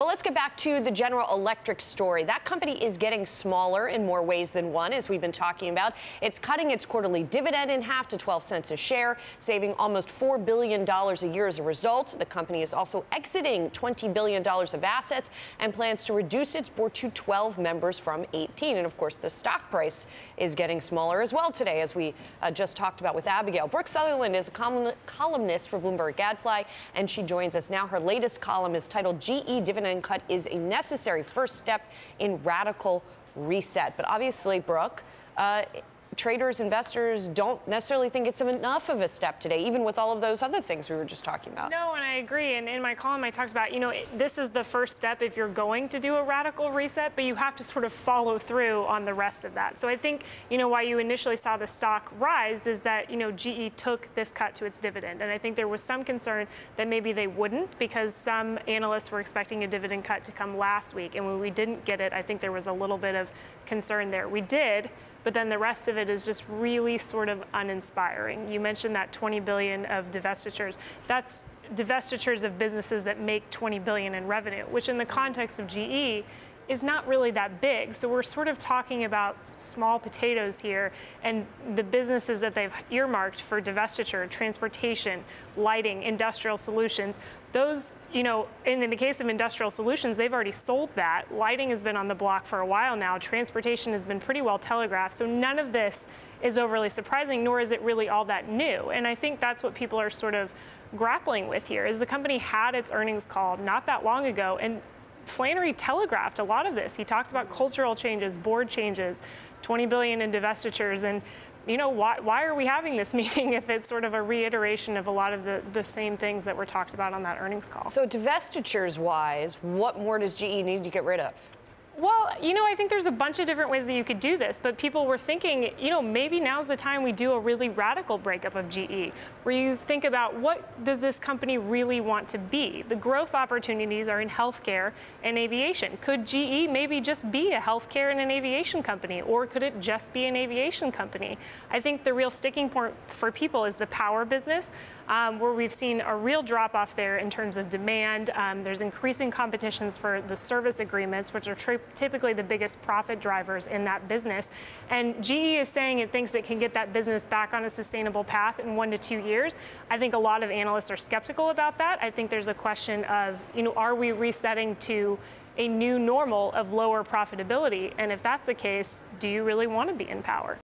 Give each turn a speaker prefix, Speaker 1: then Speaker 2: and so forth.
Speaker 1: Well, let's get back to the General Electric story. That company is getting smaller in more ways than one, as we've been talking about. It's cutting its quarterly dividend in half to 12 cents a share, saving almost $4 billion a year as a result. The company is also exiting $20 billion of assets and plans to reduce its board to 12 members from 18. And of course, the stock price is getting smaller as well today, as we just talked about with Abigail. Brooke Sutherland is a columnist for Bloomberg Gadfly, and she joins us now. Her latest column is titled GE Dividend Cut is a necessary first step in radical reset. But obviously, Brooke, traders, investors don't necessarily think it's enough of a step today, even with all of those other things we were just talking about.
Speaker 2: No, and I agree. And in my column, I talked about, this is the first step if you're going to do a radical reset, but you have to sort of follow through on the rest of that. So I think, why you initially saw the stock rise is that, GE took this cut to its dividend. And I think there was some concern that maybe they wouldn't, because some analysts were expecting a dividend cut to come last week. And when we didn't get it, I think there was a little bit of concern there. We did. But then the rest of it is just really sort of uninspiring. You mentioned that $20 billion of divestitures. That's divestitures of businesses that make $20 billion in revenue, which in the context of GE is not really that big. So we're sort of talking about small potatoes here, and the businesses that they've earmarked for divestiture: transportation, lighting, industrial solutions. Those, in the case of industrial solutions, they've already sold that. Lighting has been on the block for a while now. Transportation has been pretty well telegraphed. So none of this is overly surprising, nor is it really all that new. And I think that's what people are sort of grappling with here, is the company had its earnings call not that long ago, and Flannery telegraphed a lot of this. He talked about cultural changes, board changes, $20 billion in divestitures, and why are we having this meeting if it's sort of a reiteration of a lot of the same things that were talked about on that earnings call?
Speaker 1: So divestitures-wise, what more does GE need to get rid of?
Speaker 2: Well, I think there's a bunch of different ways that you could do this, but people were thinking, maybe now's the time we do a really radical breakup of GE, where you think about what does this company really want to be? The growth opportunities are in healthcare and aviation. Could GE maybe just be a healthcare and an aviation company, or could it just be an aviation company? I think the real sticking point for people is the power business, where we've seen a real drop off there in terms of demand. There's increasing competitions for the service agreements, which are typically the biggest profit drivers in that business. And GE is saying it thinks it can get that business back on a sustainable path in 1 to 2 years. I think a lot of analysts are skeptical about that. I think there's a question of, are we resetting to a new normal of lower profitability? And if that's the case, do you really want to be in power?